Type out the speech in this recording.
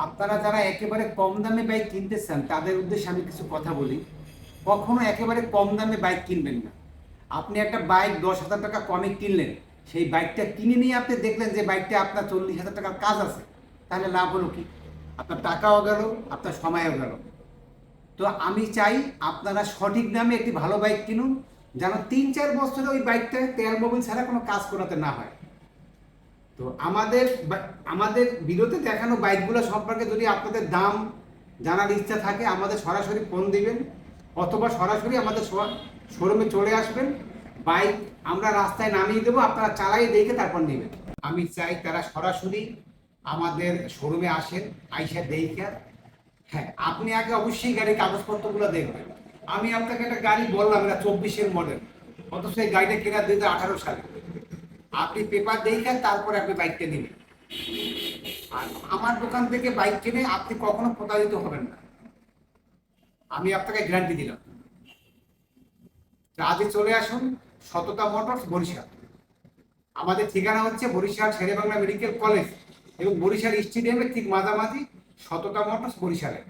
আপনারা যারা একেবারে কম দামে বাইক কিনতে চান তাদের উদ্দেশ্যে আমি কিছু কথা বলি। কখনো একেবারে কম দামে বাইক কিনবেন না। আপনি একটা বাইক 10,000 টাকা কমে কিনলেন, সেই বাইকটা কিনে নিয়ে আপনি দেখলেন যে বাইকটা আপনার 40,000 টাকার কাজ আছে, তাহলে লাভ হলো কি? আপনার টাকাও গেল, আপনার সময়ও গেল। তো আমি চাই আপনারা সঠিক দামে একটি ভালো বাইক কিনুন, যেন 3-4 বছরে ওই বাইকটা তেল মোবিল ছাড়া কোনো কাজ করাতে না হয়। তো আমাদের ভিডিওতে দেখানো বাইকগুলো সম্পর্কে যদি আপনাদের দাম জানার ইচ্ছা থাকে, আমাদের সরাসরি ফোন দিবেন অথবা সরাসরি আমাদের শোরুমে চলে আসবেন। বাইক আমরা রাস্তায় নামিয়ে দেবো, আপনারা চালাই দেখে তারপর নেবেন। আমি চাই তারা সরাসরি আমাদের শোরুমে আসেন, আইসা দেখে। হ্যাঁ, আপনি আগে অবশ্যই গাড়ির কাগজপত্রগুলো দেখবেন। আমি আপনাকে একটা গাড়ি বললাম, এটা 24-এর মডেল, অথচ এই গাড়িটা কেনা 2018 সালে। আপনি পেপার দেখেন, তারপরে আপনি বাইকটা নেবেন। আর আমার দোকান থেকে বাইক কিনে আপনি কখনো প্রতারিত হবেন না, আমি আপনাকে গ্যারান্টি দিলাম। আজই চলে আসুন সততা মোটরস, বরিশাল। আমাদের ঠিকানা হচ্ছে বরিশাল শেরেবাংলা মেডিকেল কলেজ এবং বরিশাল স্টেডিয়ামের ঠিক মাঝামাঝি, সততা মোটরস, বরিশালে।